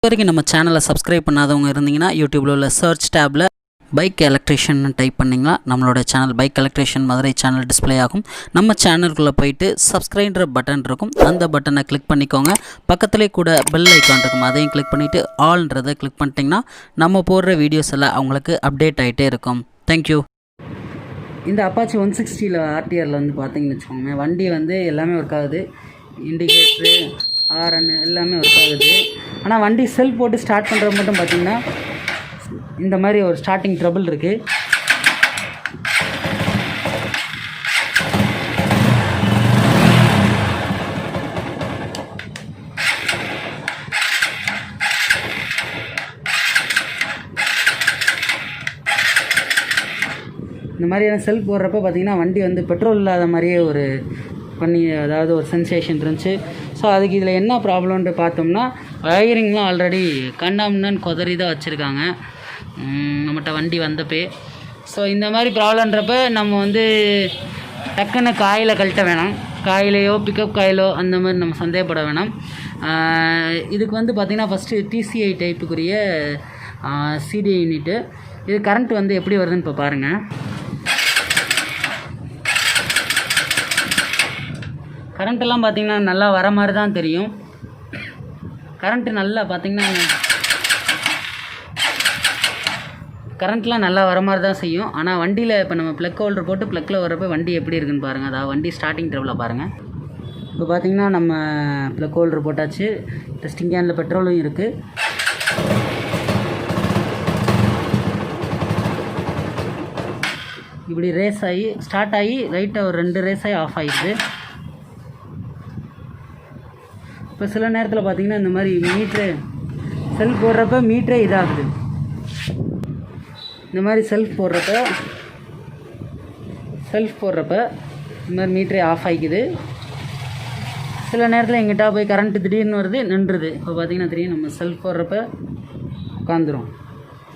வரைக்கும் நம்ம சேனலை சப்ஸ்கிரைப் பண்ணாதவங்க இருந்தீங்கன்னா யூடியூப்பில் உள்ள சர்ச் டேப்பில் பைக் எலக்ட்ரிஷியன் டைப் பண்ணிங்கன்னா நம்மளோட channel bike electrician Madurai channel display ஆகும். நம்ம சேனலுக்குள்ளே போயிட்டு சப்ஸ்கிரைப்ன்ற பட்டன் இருக்கும், அந்த பட்டனை கிளிக் பண்ணிக்கோங்க. பக்கத்துலேயே கூட பெல் ஐக்கான் இருக்கும், அதையும் கிளிக் பண்ணிவிட்டு ஆல்ன்றதை கிளிக் பண்ணிட்டிங்கன்னா நம்ம போடுற வீடியோஸ் எல்லாம் அவங்களுக்கு அப்டேட் ஆகிட்டே இருக்கும். தேங்க்யூ. இந்த அப்பாச்சி 160 ஆர்டிஆரில் வந்து பார்த்தீங்கன்னு வச்சுக்கோங்க, வண்டி வந்து எல்லாமே ஒர்க் ஆகுது. இண்டிகேட்ரு, ஹாரன் எல்லாமே ஒர்க் ஆகுது. ஆனால் வண்டி செல்ஃப் போட்டு ஸ்டார்ட் பண்ணுறது மட்டும் பார்த்திங்கன்னா இந்த மாதிரி ஒரு ஸ்டார்டிங் ட்ரபிள் இருக்குது. இந்த மாதிரியான செல்ஃப் போடுறப்ப பார்த்திங்கன்னா வண்டி வந்து பெட்ரோல் இல்லாத மாதிரியே ஒரு அதாவது ஒரு சென்சேஷன் இருந்துச்சு. ஸோ அதுக்கு இதில் என்ன ப்ராப்ளம்ன்ட்டு பார்த்தோம்னா, வயரிங்லாம் ஆல்ரெடி கண்டாம்னு கொதறி தான் வச்சுருக்காங்க நம்மகிட்ட வண்டி வந்தப்பே. ஸோ இந்த மாதிரி ப்ராப்ளம்ன்றப்ப நம்ம வந்து டக்குன்னு காயில் கழட்ட வேணாம், காயிலையோ பிக்கப் காயிலோ அந்த மாதிரி நம்ம சந்தேகப்பட வேணாம். இதுக்கு வந்து பார்த்திங்கன்னா ஃபஸ்ட்டு TCI டைப்புக்குரிய சிடி யூனிட்டு. இது கரண்ட் வந்து எப்படி வருதுன்னு இப்போ பாருங்கள். கரண்ட்டெல்லாம் பார்த்திங்கன்னா நல்லா வர மாதிரி தான் தெரியும். கரண்ட்டு நல்லா பார்த்திங்கன்னா கரண்ட்லாம் நல்லா வர மாதிரி தான் செய்யும். ஆனால் வண்டியில் இப்போ நம்ம ப்ளக் ஹோல்டர் போட்டு ப்ளக்கில் வரப்போ வண்டி எப்படி இருக்குன்னு பாருங்கள். அதாவது வண்டி ஸ்டார்டிங் ட்ரபிளில் பாருங்கள். இப்போ பார்த்திங்கன்னா நம்ம ப்ளக் ஹோல்டர் போட்டாச்சு, டெஸ்டிங் கேனில் பெட்ரோலும் இருக்குது. இப்படி ரேஸ் ஆகி ஸ்டார்ட் ஆகி ரைட்டாக ஒரு 2 ரேஸ் ஆகி ஆஃப் ஆகிடுது. இப்போ சில நேரத்தில் பார்த்திங்கன்னா இந்த மாதிரி மீட்ரு செல்ஃப் போடுறப்ப மீட்டரே இதாகுது. இந்த மாதிரி செல்ஃப் போடுறப்ப இந்த மாதிரி மீட்டரே ஆஃப் ஆகிக்குது. சில நேரத்தில் எங்கிட்ட போய் கரண்ட்டு திடீர்னு வருது, நின்றுது. இப்போ பார்த்திங்கன்னா தெரியும், நம்ம செல்ஃப் போடுறப்ப உட்காந்துரும்.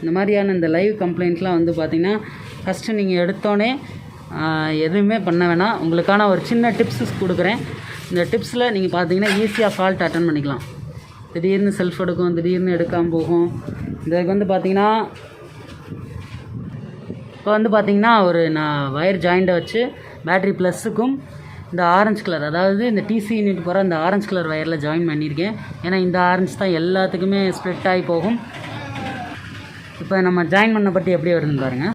இந்த மாதிரியான இந்த லைவ் கம்ப்ளைண்ட்லாம் வந்து பார்த்திங்கன்னா ஃபஸ்ட்டு நீங்கள் எடுத்தோடனே எதுவுமே பண்ண வேணாம். உங்களுக்கான ஒரு சின்ன டிப்ஸஸ் கொடுக்குறேன். இந்த டிப்ஸில் நீங்கள் பார்த்தீங்கன்னா ஈஸியாக ஃபால்ட் அட்டன் பண்ணிக்கலாம். திடீர்னு செல்ஃப் எடுக்கும், திடீர்னு எடுக்காமல் போகும். இதுக்கு வந்து பார்த்திங்கன்னா இப்போ வந்து பார்த்திங்கன்னா நான் வயர் ஜாயிண்ட்டை வச்சு பேட்ரி ப்ளஸ்ஸுக்கும் இந்த ஆரஞ்சு கலர், அதாவது இந்த TC யூனிட் போகிற இந்த ஆரஞ்சு கலர் வயரில் ஜாயின் பண்ணியிருக்கேன். ஏன்னா இந்த ஆரஞ்சு தான் எல்லாத்துக்குமே ஸ்ப்ளிட் ஆகி போகும். இப்போ நம்ம ஜாயின் பண்ண பற்றி எப்படி வருதுன்னு பாருங்கள்.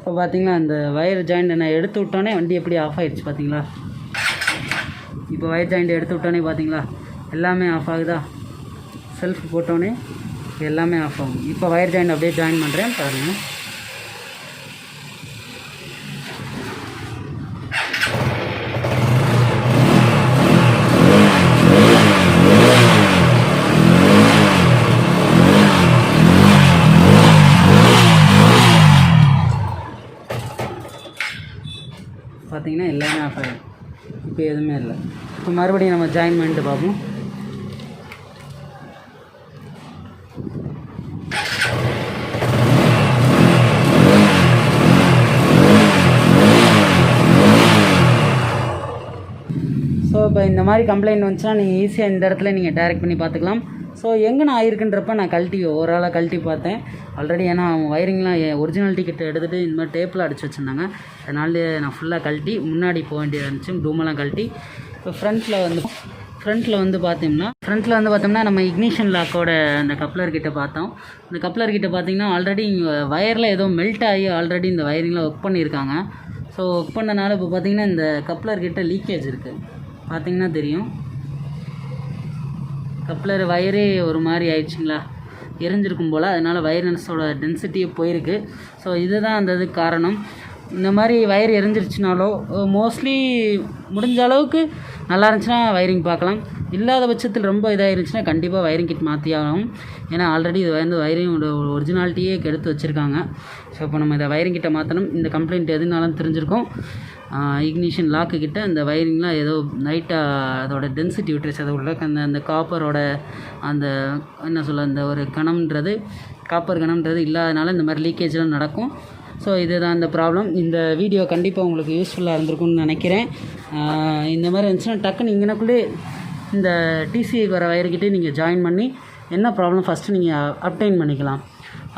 இப்போ பார்த்திங்கன்னா இந்த வயர் ஜாயிண்ட்டை நான் எடுத்து விட்டோன்னே வண்டி எப்படி ஆஃப் ஆகிடுச்சு பார்த்தீங்களா. இப்போ வயர் ஜாயிண்ட்டை எடுத்து விட்டோன்னே பார்த்தீங்களா எல்லாமே ஆஃப் ஆகுதா. செல்ஃப் போட்டோன்னே எல்லாமே ஆஃப் ஆகும். இப்போ வயர் ஜாயிண்ட் அப்படியே ஜாயின் பண்ணுறேன் பாருங்கள். பார்த்திங்கன்னா எல்லாமே ஆஃப் ஆகிடும். இப்போ எதுவுமே இல்லை. இப்போ மறுபடியும் நம்ம ஜாயின் பண்ணிட்டு பார்ப்போம். ஸோ இப்போ இந்த மாதிரி கம்ப்ளைண்ட் வந்துச்சுன்னா நீங்கள் ஈஸியாக இந்த இடத்துல நீங்கள் டைரெக்ட் பண்ணி பார்த்துக்கலாம். ஸோ எங்கே நான் ஆயிருக்குன்றப்ப நான் ஓவராலாக கழட்டி பார்த்தேன் ஆல்ரெடி. ஏன்னா அவங்க வயரிங்லாம் ஒரிஜினல் டிக்கெட் எடுத்துகிட்டு இந்த மாதிரி டேப்பில் அடிச்சு வச்சுருந்தாங்க. அதனால நான் ஃபுல்லாக கழட்டி முன்னாடி போக வேண்டியதாக இருந்துச்சு. டூமெல்லாம் கழட்டி இப்போ ஃப்ரண்ட்டில் வந்து பார்த்தோம்னா நம்ம இக்னிஷன் லாக்கோட அந்த கப்ளர்கிட்ட பார்த்தோம். இந்த கப்ளர்கிட்ட பார்த்திங்கன்னா ஆல்ரெடி வயரில் ஏதோ மெல்ட் ஆகி ஆல்ரெடி இந்த வயரிங்லாம் ஒர்க் பண்ணியிருக்காங்க. ஸோ ஒர்க் பண்ணனால இப்போ பார்த்திங்கன்னா இந்த கப்ளர்கிட்ட லீக்கேஜ் இருக்குது. பார்த்திங்கன்னா தெரியும், கப்ளர் வயரே ஒரு மாதிரி ஆயிடுச்சுங்களா, எரிஞ்சிருக்கும் போல். அதனால் வயர்னஸோட டென்சிட்டியே போயிருக்கு. ஸோ இதுதான் அந்த இதுக்கு காரணம். இந்த மாதிரி வயர் எரிஞ்சிருச்சுனாலோ மோஸ்ட்லி முடிஞ்ச அளவுக்கு நல்லா இருந்துச்சுன்னா வயரிங் பார்க்கலாம். இல்லாத பட்சத்தில் ரொம்ப இதாகிருந்துச்சுன்னா கண்டிப்பாக வயரிங் கிட் மாற்றி ஆகும். ஏன்னா ஆல்ரெடி இது வந்து வயரிங்கோட ஒரிஜினாலிட்டியே எடுத்து வச்சுருக்காங்க. ஸோ இப்போ நம்ம இதை வயரிங் கிட்ட மாற்றணும். இந்த கம்ப்ளைண்ட் எதுனாலும் தெரிஞ்சிருக்கும். இக்னிஷன் லாக்கு கிட்ட அந்த வயரிங்லாம் ஏதோ லைட்டாக அதோட டென்சிட்டி விட்டுருச்சு. அதை உள்ள அந்த காப்பரோட அந்த என்ன சொல்ல அந்த ஒரு கணம்ன்றது காப்பர் கணம்ன்றது இல்லாதனால இந்த மாதிரி லீக்கேஜ்லாம் நடக்கும். ஸோ இதுதான் இந்த ப்ராப்ளம். இந்த வீடியோ கண்டிப்பாக உங்களுக்கு யூஸ்ஃபுல்லாக இருந்திருக்கும்னு நினைக்கிறேன். இந்த மாதிரி இருந்துச்சுன்னா டக்குன்னு இங்கனக்குள்ளே இந்த டிசிஐ வர வயர்கிட்டே நீங்கள் ஜாயின் பண்ணி என்ன ப்ராப்ளம் ஃபஸ்ட்டு நீங்கள் அப்டைன் பண்ணிக்கலாம்.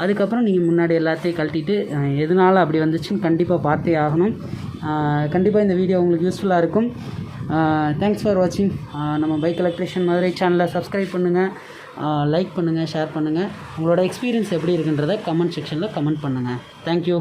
அதுக்கப்புறம் நீங்கள் முன்னாடி எல்லாத்தையும் கழட்டிட்டு எதனால அப்படி வந்துச்சுன்னு கண்டிப்பாக பார்த்தே ஆகணும். கண்டிப்பாக இந்த வீடியோ உங்களுக்கு யூஸ்ஃபுல்லாக இருக்கும். தேங்க்ஸ் ஃபார் வாட்சிங். நம்ம பைக் எலக்ட்ரிஷியன் மதுரை சேனலை சப்ஸ்கிரைப் பண்ணுங்கள், லைக் பண்ணுங்கள், ஷேர் பண்ணுங்கள். உங்களோட எக்ஸ்பீரியன்ஸ் எப்படி இருக்குன்றதை கமெண்ட் செக்ஷனில் கமெண்ட் பண்ணுங்கள். தேங்க்யூ.